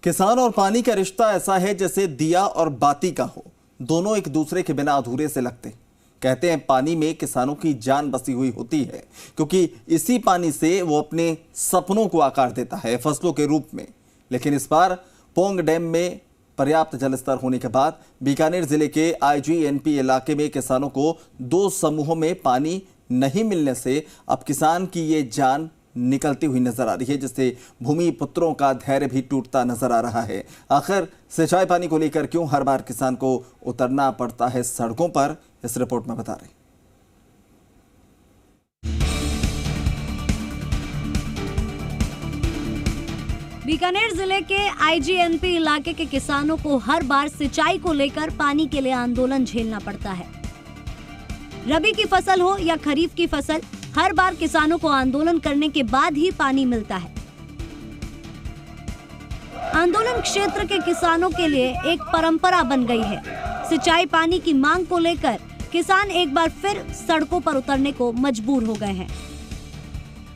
किसान और पानी का रिश्ता ऐसा है जैसे दिया और बाती का हो। दोनों एक दूसरे के बिना अधूरे से लगते। कहते हैं पानी में किसानों की जान बसी हुई होती है, क्योंकि इसी पानी से वो अपने सपनों को आकार देता है फसलों के रूप में। लेकिन इस बार पोंग डैम में पर्याप्त जलस्तर होने के बाद बीकानेर जिले के IGNP इलाके में किसानों को 2 समूहों में पानी नहीं मिलने से अब किसान की ये जान निकलती हुई नजर आ रही है, जिससे भूमि पुत्रों का धैर्य भी टूटता नजर आ रहा है। आखिर सिंचाई पानी को लेकर क्यों हर बार किसान को उतरना पड़ता है सड़कों पर, इस रिपोर्ट में बता रहे। बीकानेर जिले के IGNP इलाके के किसानों को हर बार सिंचाई को लेकर पानी के लिए आंदोलन झेलना पड़ता है। रबी की फसल हो या खरीफ की फसल, हर बार किसानों को आंदोलन करने के बाद ही पानी मिलता है। आंदोलन क्षेत्र के किसानों के लिए एक परंपरा बन गई है। सिंचाई पानी की मांग को लेकर किसान एक बार फिर सड़कों पर उतरने को मजबूर हो गए हैं।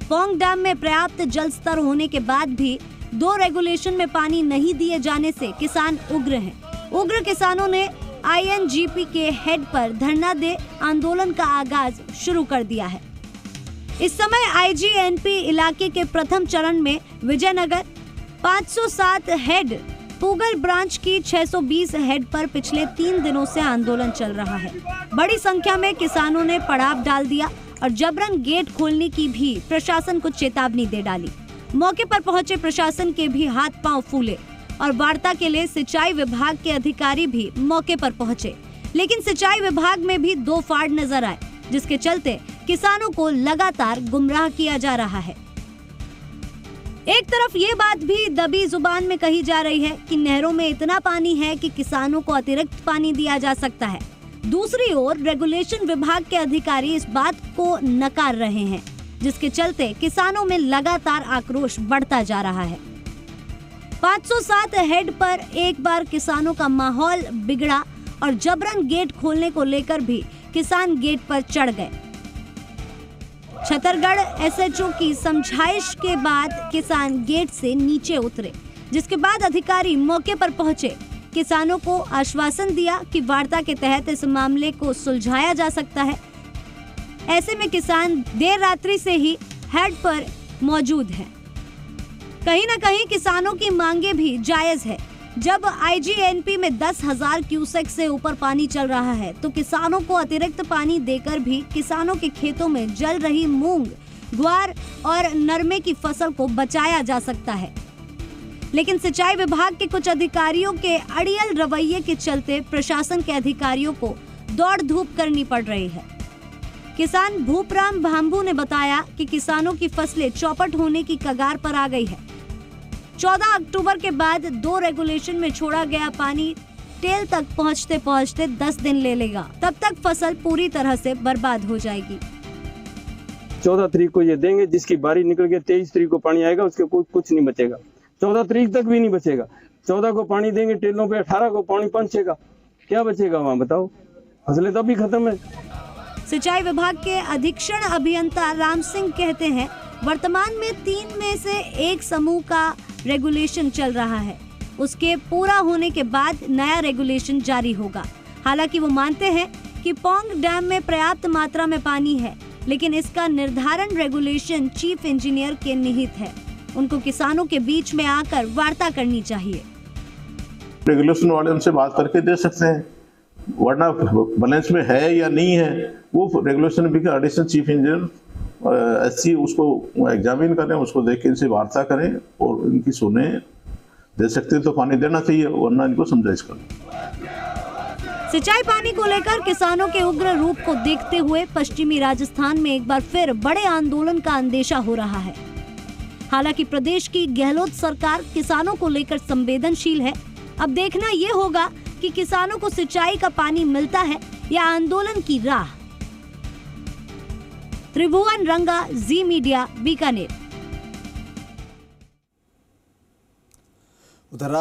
पोंग डैम में पर्याप्त जल स्तर होने के बाद भी 2 रेगुलेशन में पानी नहीं दिए जाने से किसान उग्र हैं। उग्र किसानों ने INGP के हेड पर धरना दे आंदोलन का आगाज शुरू कर दिया है। इस समय IGNP इलाके के प्रथम चरण में विजयनगर 507 हेड, पूगल ब्रांच की 620 हेड पर पिछले 3 दिनों से आंदोलन चल रहा है। बड़ी संख्या में किसानों ने पड़ाव डाल दिया और जबरन गेट खोलने की भी प्रशासन को चेतावनी दे डाली। मौके पर पहुंचे प्रशासन के भी हाथ पांव फूले और वार्ता के लिए सिंचाई विभाग के अधिकारी भी मौके पर पहुंचे, लेकिन सिंचाई विभाग में भी 2 फाड़ नजर आए, जिसके चलते किसानों को लगातार गुमराह किया जा रहा है। एक तरफ ये बात भी दबी जुबान में कही जा रही है कि नहरों में इतना पानी है कि किसानों को अतिरिक्त पानी दिया जा सकता है। दूसरी ओर रेगुलेशन विभाग के अधिकारी इस बात को नकार रहे हैं, जिसके चलते किसानों में लगातार आक्रोश बढ़ता जा रहा है। 507 हेड पर एक बार किसानों का माहौल बिगड़ा और जबरन गेट खोलने को लेकर भी किसान गेट पर चढ़ गए। छतरगढ़ SHO की समझाइश के बाद किसान गेट से नीचे उतरे, जिसके बाद अधिकारी मौके पर पहुंचे। किसानों को आश्वासन दिया कि वार्ता के तहत इस मामले को सुलझाया जा सकता है। ऐसे में किसान देर रात्रि से ही हेड पर मौजूद हैं। कहीं न कहीं किसानों की मांगे भी जायज है। जब IGNP में 10,000 क्यूसेक से ऊपर पानी चल रहा है, तो किसानों को अतिरिक्त पानी देकर भी किसानों के खेतों में जल रही मूंग, ग्वार और नरमे की फसल को बचाया जा सकता है। लेकिन सिंचाई विभाग के कुछ अधिकारियों के अड़ियल रवैये के चलते प्रशासन के अधिकारियों को दौड़ धूप करनी पड़ रही है। किसान भूपराम भांबू ने बताया कि किसानों की फसलें चौपट होने की कगार पर आ गई है। 14 अक्टूबर के बाद 2 रेगुलेशन में छोड़ा गया पानी टेल तक पहुंचते पहुंचते 10 दिन ले लेगा। तब तक फसल पूरी तरह से बर्बाद हो जाएगी। 14 तारीख को ये देंगे, जिसकी बारी निकल के 23 तारीख को पानी आएगा, उसके कुछ नहीं बचेगा। 14 तारीख तक भी नहीं बचेगा। 14 को पानी देंगे टेलों पे, 18 को पानी पहुंचेगा, क्या बचेगा वहाँ बताओ? फसलें तो अभी खत्म है। सिंचाई विभाग के अधीक्षण अभियंता राम सिंह कहते हैं, वर्तमान में 3 में से 1 समूह का रेगुलेशन चल रहा है। उसके पूरा होने के बाद नया रेगुलेशन जारी होगा। हालांकि वो मानते हैं कि पोंग डैम में पर्याप्त मात्रा में पानी है, लेकिन इसका निर्धारण रेगुलेशन चीफ इंजीनियर के निहित है। उनको किसानों के बीच में आकर वार्ता करनी चाहिए। रेगुलेशन वाले उनसे बात करके दे सकते हैं, वरना बैलेंस में है या नहीं है वो रेगुलेशन भी एडिशनल चीफ इंजीनियर SC उसको एग्जामिन करें, उसको देख के इनसे वार्ता करें और इनकी सुने। दे सकते तो पानी देना चाहिए, वरना इनको समझाइश करें। सिंचाई पानी को लेकर किसानों के उग्र रूप को देखते हुए पश्चिमी राजस्थान में एक बार फिर बड़े आंदोलन का अंदेशा हो रहा है। हालांकि प्रदेश की गहलोत सरकार किसानों को लेकर संवेदनशील है। अब देखना ये होगा कि किसानों को सिंचाई का पानी मिलता है या आंदोलन की राह। त्रिभुवन रंगा, जी मीडिया, बीकानेर।